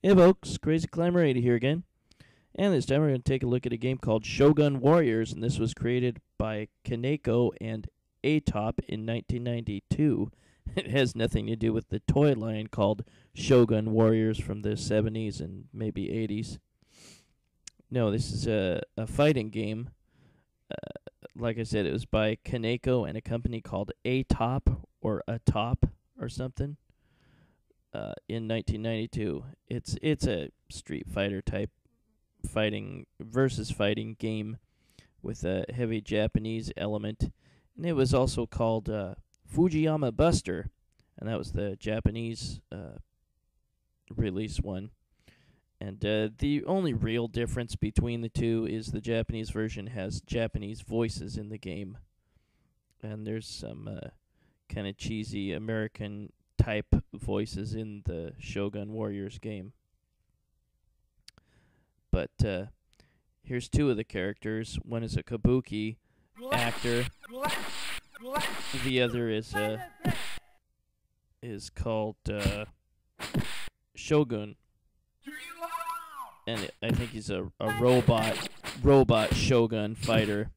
Hey folks, Crazy Climber 80 here again. And this time we're going to take a look at a game called Shogun Warriors, and this was created by Kaneko and Atop in 1992. It has nothing to do with the toy line called Shogun Warriors from the 70s and maybe 80s. No, this is a fighting game. Like I said, it was by Kaneko and a company called Atop or Atop or something. In 1992. It's a Street Fighter type fighting versus fighting game with a heavy Japanese element, and it was also called Fujiyama Buster, and that was the Japanese release one. And the only real difference between the two is the Japanese version has Japanese voices in the game, and there's some kind of cheesy American type voices in the Shogun Warriors game. But here's two of the characters. One is a kabuki actor. The other is called Shogun. And I think he's a robot Shogun fighter,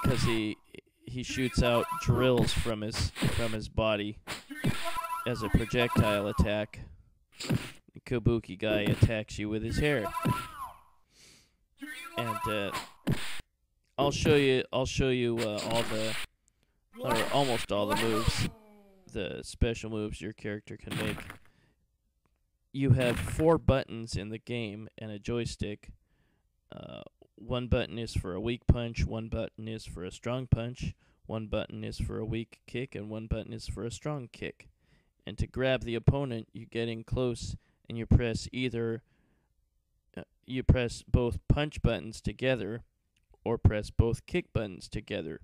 because he shoots out drills from his body as a projectile attack. The kabuki guy attacks you with his hair, and I'll show you all the, or almost all the moves, the special moves your character can make. You have 4 buttons in the game and a joystick. One button is for a weak punch, one button is for a strong punch, one button is for a weak kick, and one button is for a strong kick. And to grab the opponent, you get in close and you press you press both punch buttons together or press both kick buttons together.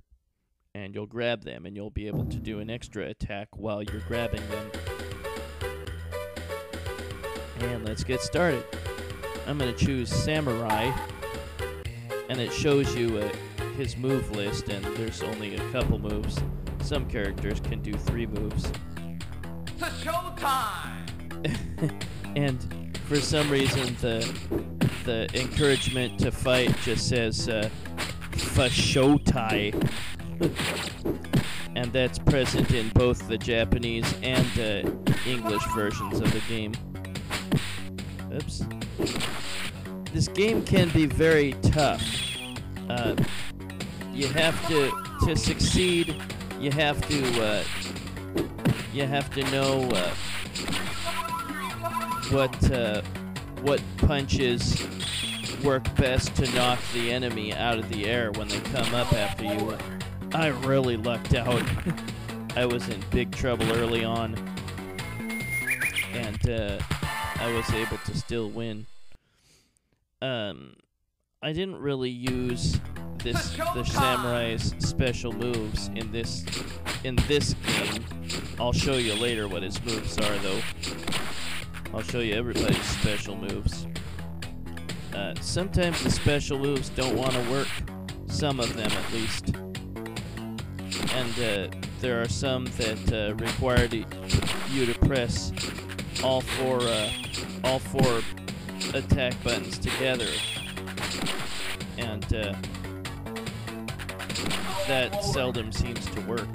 And you'll grab them, and you'll be able to do an extra attack while you're grabbing them. And let's get started. I'm going to choose Samurai, and it shows you his move list, and there's only a couple moves. Some characters can do 3 moves. It's showtime! And for some reason, the encouragement to fight just says FA-SHOWTIE. And that's present in both the Japanese and English versions of the game. Oops. This game can be very tough. You have to succeed. You have to know what punches work best to knock the enemy out of the air when they come up after you. I really lucked out. I was in big trouble early on, and I was able to still win. I didn't really use the samurai's special moves in this game. I'll show you later what his moves are, though. I'll show you everybody's special moves. Sometimes the special moves don't want to work. Some of them, at least. And there are some that require you to press all four attack buttons together, and that seldom seems to work.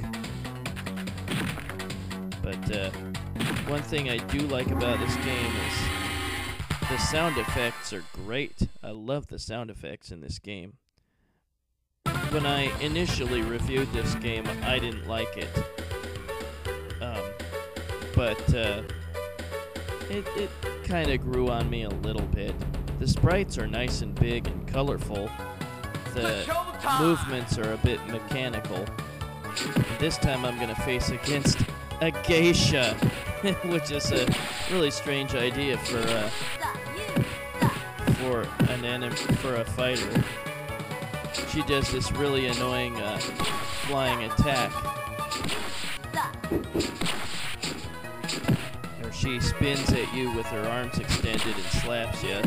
But one thing I do like about this game is the sound effects are great. I love the sound effects in this game. When I initially reviewed this game, I didn't like it. But it kind of grew on me a little bit. The sprites are nice and big and colorful. The movements are a bit mechanical. And this time I'm going to face against a geisha, which is a really strange idea for a fighter. She does this really annoying flying attack. Or she spins at you with her arms extended and slaps you.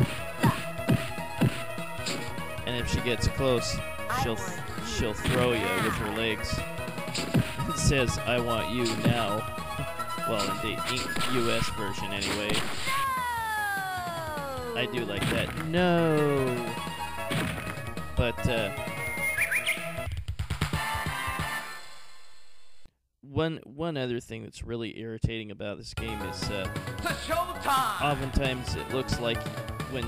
And if she gets close, she'll throw you with her legs. It says, "I want you now." Well, in the US version anyway. I do like that. No! But, one other thing that's really irritating about this game is, oftentimes it looks like when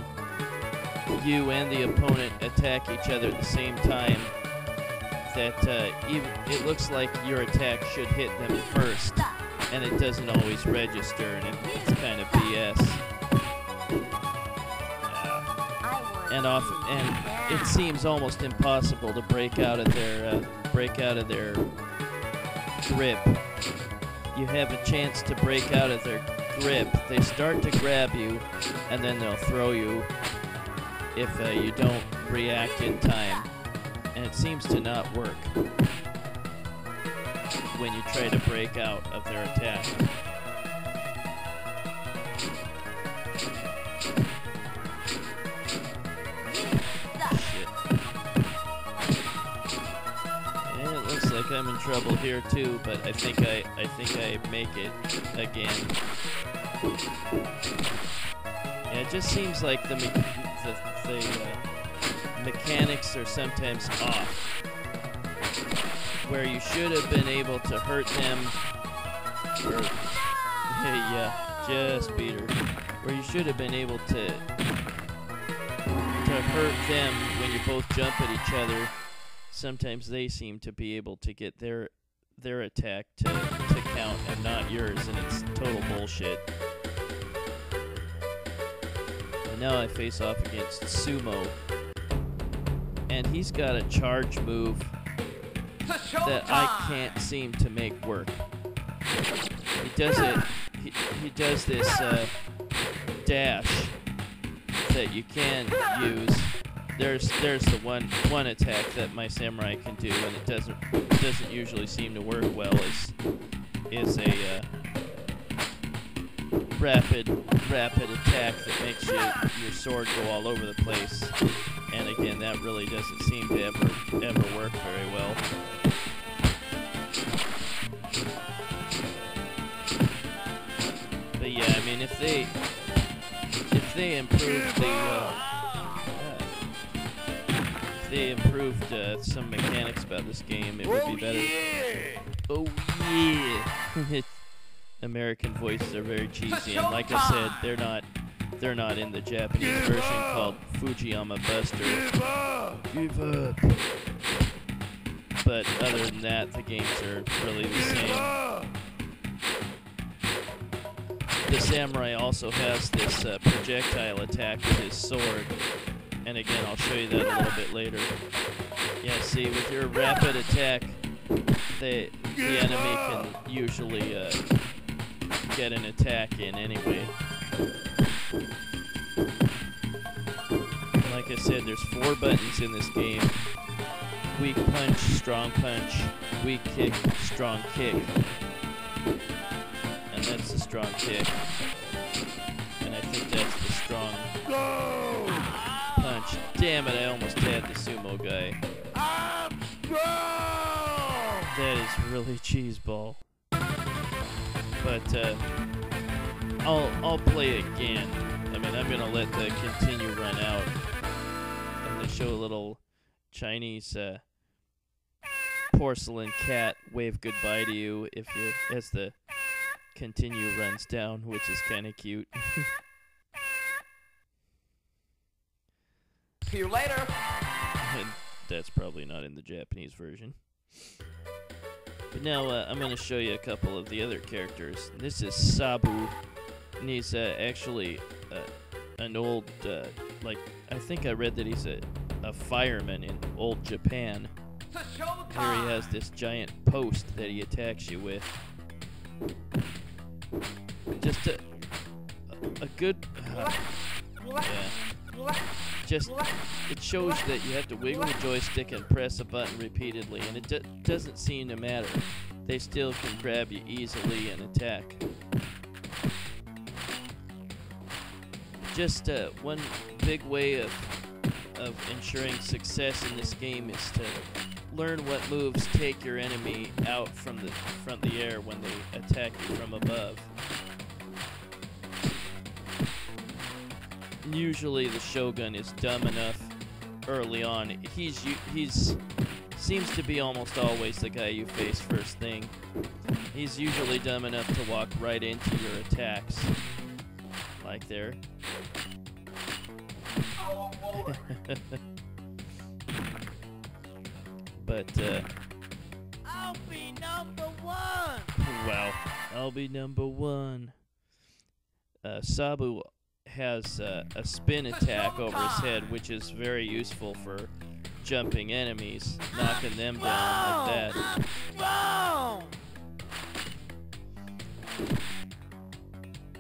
you and the opponent attack each other at the same time, that it looks like your attack should hit them first, and it doesn't always register, and it's kind of BS. And it seems almost impossible to break out of their grip. You have a chance to break out of their grip. They start to grab you, and then they'll throw you if you don't react in time. And it seems to not work when you try to break out of their attack. Shit. And it looks like I'm in trouble here too, but I think I make it again. Yeah, it just seems like the mechanics are sometimes off, where you should have been able to hurt them, or, yeah, just beat her, where you should have been able to hurt them when you both jump at each other. Sometimes they seem to be able to get their attack to count and not yours, and it's total bullshit. And now I face off against Sumo, and he's got a charge move that I can't seem to make work. He does it. He does this dash that you can use. There's the one attack that my samurai can do, and it doesn't usually seem to work well. Is a rapid attack that makes your sword go all over the place. And again, that really doesn't seem to ever work very well. But yeah, I mean, if they improved some mechanics about this game, it would be better. Yeah. Oh yeah! American voices are very cheesy, and like I said, they're not in the Japanese version called Fujiyama Buster. Give up. But other than that, the games are really the same. The samurai also has this projectile attack with his sword. And again, I'll show you that a little bit later. Yeah, see, with your rapid attack, the enemy can usually get an attack in anyway. Like I said, there's 4 buttons in this game. Weak punch, strong punch, weak kick, strong kick. And that's the strong kick. And I think that's the strong punch. Damn it, I almost had the sumo guy. I'm strong! That is really cheeseball. But I'll play again. I mean, I'm gonna let the continue run out. I'm gonna show a little Chinese porcelain cat wave goodbye to you as the continue runs down, which is kind of cute. See you later. And that's probably not in the Japanese version. But now I'm going to show you a couple of the other characters. This is Sabu, and he's actually an old, I think I read that he's a fireman in old Japan. Here he has this giant post that he attacks you with. Just a good... it shows that you have to wiggle the joystick and press a button repeatedly, and it doesn't seem to matter. They still can grab you easily and attack. Just one big way of ensuring success in this game is to learn what moves take your enemy out from the air when they attack you from above. usually the Shogun is dumb enough early on. He's seems to be almost always the guy you face first thing. He's usually dumb enough to walk right into your attacks. Like there. But, I'll be number one! wow. I'll be number one. Sabu has a spin attack over his head, which is very useful for jumping enemies, knocking them down like that. Strong!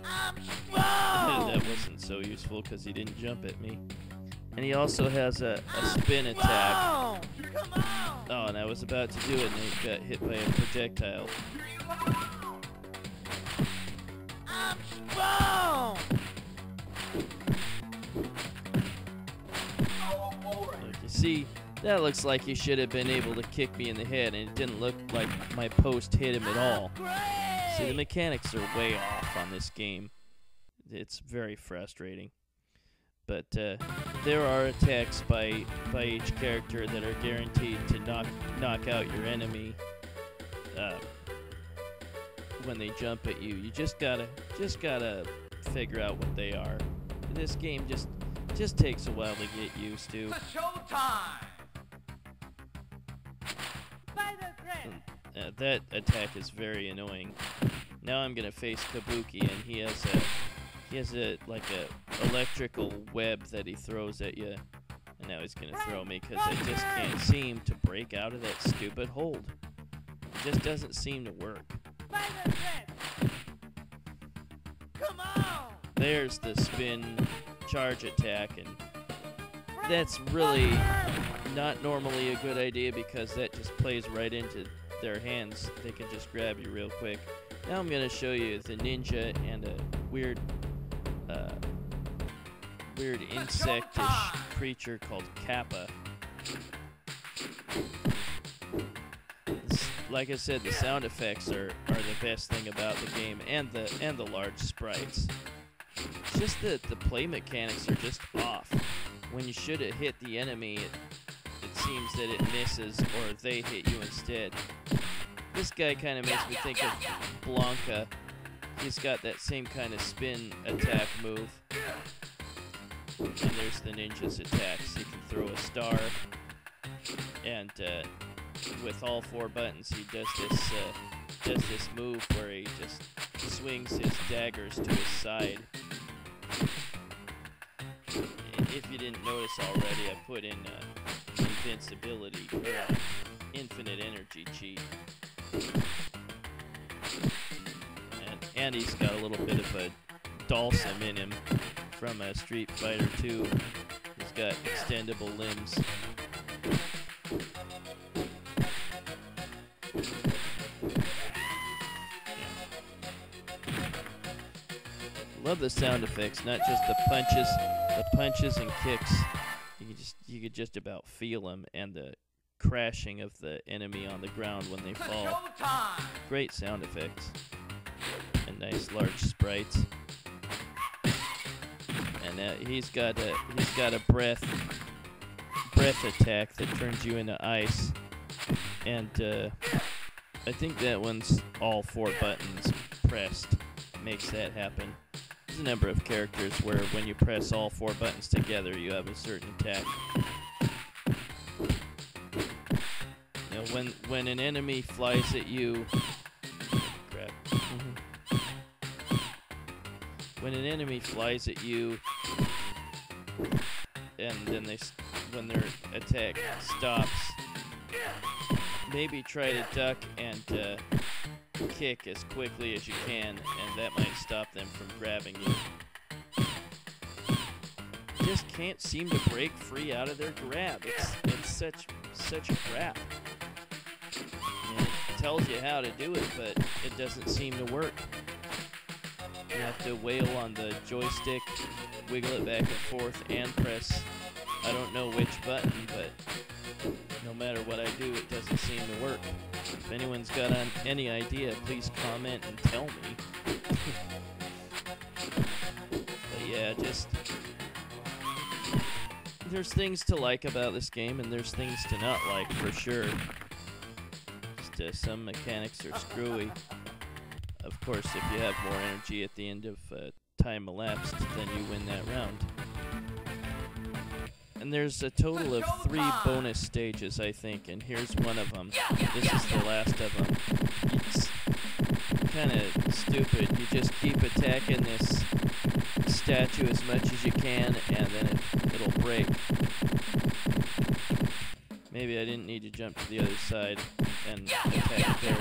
I'm strong! That wasn't so useful because he didn't jump at me. And he also has a spin attack. Come on! Oh, and I was about to do it, and he got hit by a projectile. I'm strong! Look, you see, that looks like he should have been able to kick me in the head, and it didn't look like my post hit him at all. See, the mechanics are way off on this game. It's very frustrating. But there are attacks by each character that are guaranteed to knock out your enemy when they jump at you. You just gotta figure out what they are. This game just takes a while to get used to. It's showtime! Spider thread! That attack is very annoying. Now I'm gonna face Kabuki, and he has a like a electrical web that he throws at you, and now he's gonna throw me because I just can't seem to break out of that stupid hold. It just doesn't seem to work. Spider thread! Come on! There's the spin charge attack, and that's really not normally a good idea because that just plays right into their hands. They can just grab you real quick. Now I'm gonna show you the ninja and a weird insectish creature called Kappa. Like I said, the sound effects are the best thing about the game, and the large sprites. It's just that the play mechanics are just off. When you should have hit the enemy, it seems that it misses, or they hit you instead. This guy kind of makes me think of Blanca. He's got that same kind of spin attack move. And there's the ninja's attacks. He can throw a star, and with all 4 buttons, he does this move where he just swings his daggers to his side. If you didn't notice already, I put in invincibility, or infinite energy cheat. And he's got a little bit of a Dalsum in him from Street Fighter 2. He's got extendable limbs. Love the sound effects, not just the punches and kicks. You could just about feel them, and the crashing of the enemy on the ground when they fall. Great sound effects. And nice large sprites. And he's got a breath attack that turns you into ice. And I think that one's all 4 buttons pressed makes that happen. There's a number of characters where when you press all 4 buttons together, you have a certain attack. You know, when an enemy flies at you, crap. When an enemy flies at you, and then when their attack stops, maybe try to duck and kick as quickly as you can, and that might stop them from grabbing you. Just can't seem to break free out of their grab. It's such a crap. And it tells you how to do it, but it doesn't seem to work. You have to wail on the joystick, wiggle it back and forth, and press I don't know which button, but no matter what I do, it doesn't seem to work. If anyone's got any idea, please comment and tell me. But yeah, there's things to like about this game, and there's things to not like for sure. Just some mechanics are screwy. Of course, if you have more energy at the end of time elapsed, then you win that round. And there's a total of 3 bonus stages, I think, and here's one of them. This is the last of them. It's kind of stupid. You just keep attacking this statue as much as you can, and then it'll break. Maybe I didn't need to jump to the other side and attack there.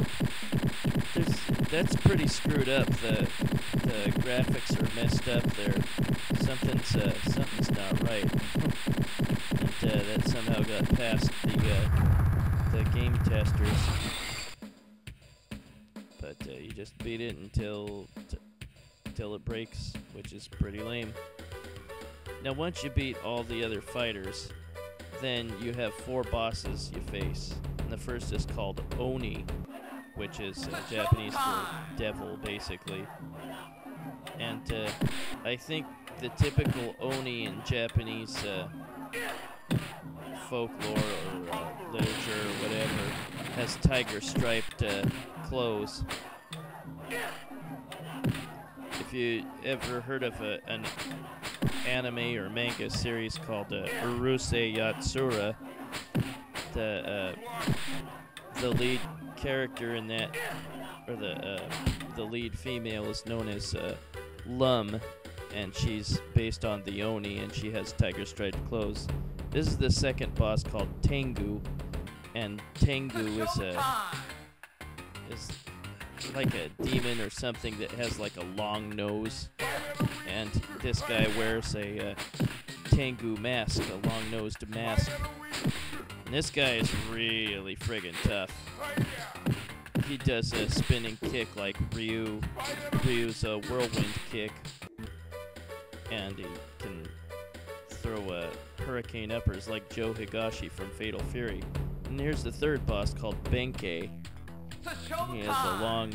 That's pretty screwed up. The graphics are messed up there. Something's not right. And that somehow got past the game testers. But you just beat it until it breaks, which is pretty lame. Now once you beat all the other fighters, then you have 4 bosses you face. And the first is called Oni, which is Japanese for devil, basically. And I think the typical Oni in Japanese folklore or literature or whatever has tiger-striped clothes. If you ever heard of an anime or manga series called Urusei Yatsura, the lead character in that, or the lead female, is known as Lum, and she's based on the Oni, and she has tiger-striped clothes. This is the second boss called Tengu, and Tengu is like a demon or something that has like a long nose, and this guy wears a Tengu mask, a long-nosed mask. And this guy is really friggin' tough. He does a spinning kick like Ryu's a whirlwind kick, and he can throw hurricane uppers like Joe Higashi from Fatal Fury. And here's the third boss called Benkei. He has a long,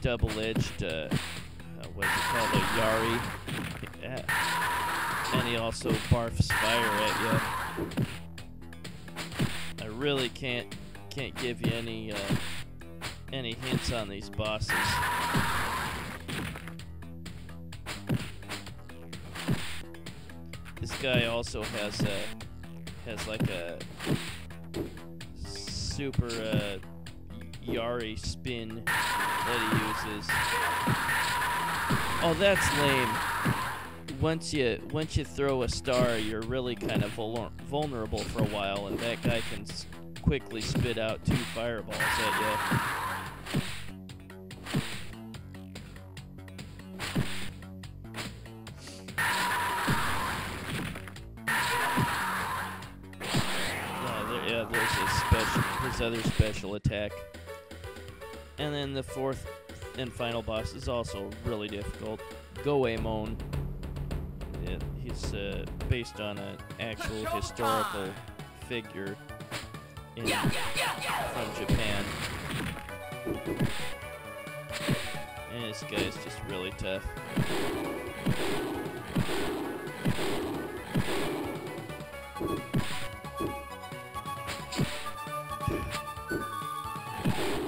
double-edged, what's it called, a yari. Yeah. And he also barfs fire at you. I really can't give you any hints on these bosses. This guy also has like a super yari spin that he uses. Oh, that's lame. Once you throw a star, you're really kind of vulnerable for a while, and that guy can quickly spit out 2 fireballs at you. There's his other special attack. And then the fourth and final boss is also really difficult. Goemon. He's based on an actual historical figure from Japan. And this guy is just really tough.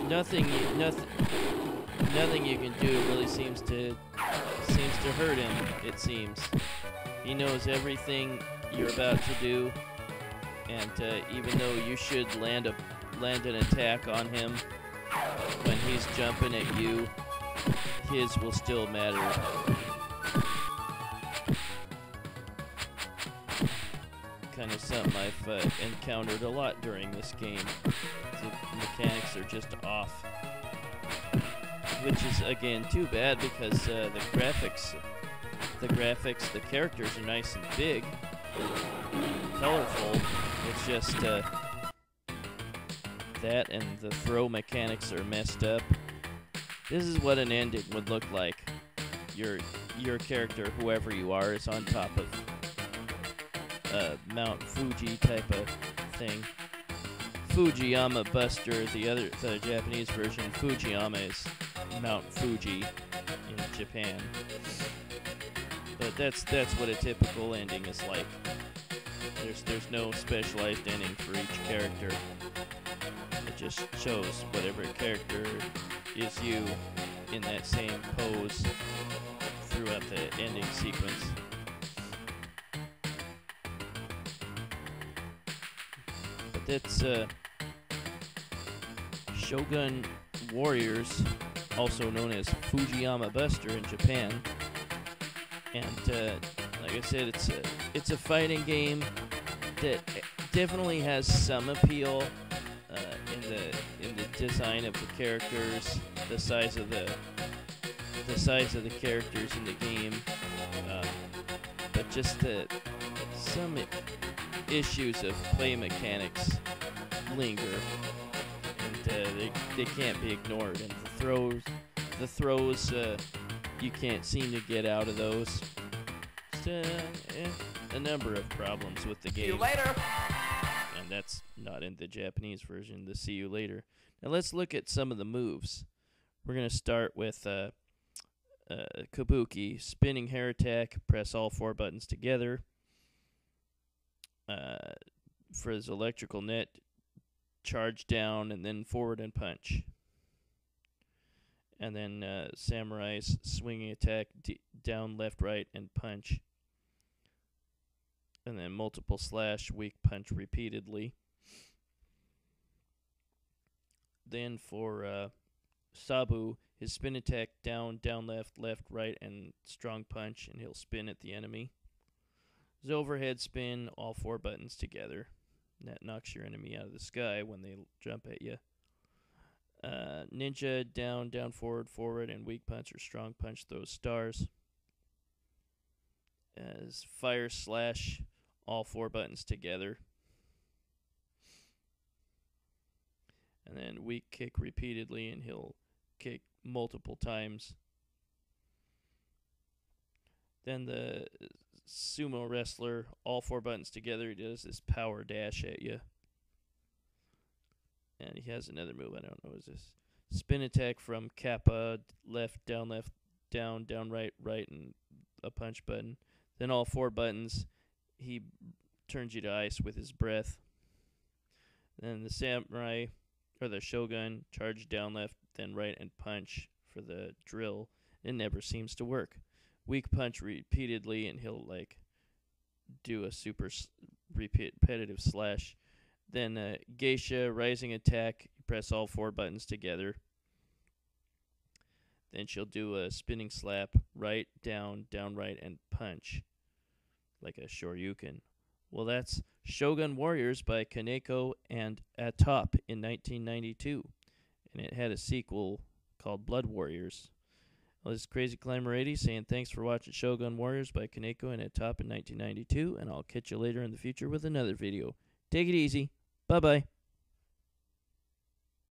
Nothing you can do really seems to hurt him, it seems. He knows everything you're about to do, and even though you should land an attack on him when he's jumping at you, his will still matter. Kind of something I've encountered a lot during this game. The mechanics are just off, which is again too bad because the graphics, the characters are nice and big, colorful. It's just that and the throw mechanics are messed up. This is what an ending would look like. Your character, whoever you are, is on top of Mount Fuji type of thing. Fujiyama Buster, the Japanese version. Fujiyama is Mount Fuji in Japan. But that's what a typical ending is like. There's no specialized ending for each character. It just shows whatever character is you in that same pose throughout the ending sequence. But that's Shogun Warriors, also known as Fujiyama Buster in Japan. And like I said, it's a fighting game that definitely has some appeal in the design of the characters, the size of the characters in the game, but just some issues of play mechanics linger, and they can't be ignored. And the throws, you can't seem to get out of those. Just a number of problems with the game. See you later. And that's not in the Japanese version, the see you later. Now let's look at some of the moves. We're going to start with kabuki, spinning hair attack, press all 4 buttons together. For his electrical net, charge down and then forward and punch. And then samurai's swinging attack, down, left, right, and punch. And then multiple slash, weak punch repeatedly. Then for Sabu, his spin attack, down, down, left, left, right, and strong punch, and he'll spin at the enemy. His overhead spin, all 4 buttons together. And that knocks your enemy out of the sky when they jump at you. Ninja, down, down, forward, forward, and weak punch or strong punch those stars. As fire slash, all 4 buttons together. And then weak kick repeatedly, and he'll kick multiple times. Then the sumo wrestler, all 4 buttons together, he does this power dash at you. And he has another move, I don't know, is this spin attack from Kappa, left, down, right, right, and a punch button. Then all 4 buttons, he turns you to ice with his breath. Then the samurai, or the shogun, charge down, left, then right, and punch for the drill. It never seems to work. Weak punch repeatedly, and he'll, like, do a super repetitive slash. Then geisha, rising attack, you press all 4 buttons together. Then she'll do a spinning slap, right, down, right, and punch, like a shoryuken. Well, that's Shogun Warriors by Kaneko and Atop in 1992. And it had a sequel called Blood Warriors. Well, this is Crazy Climber 80 saying thanks for watching Shogun Warriors by Kaneko and Atop in 1992, and I'll catch you later in the future with another video. Take it easy. Bye-bye.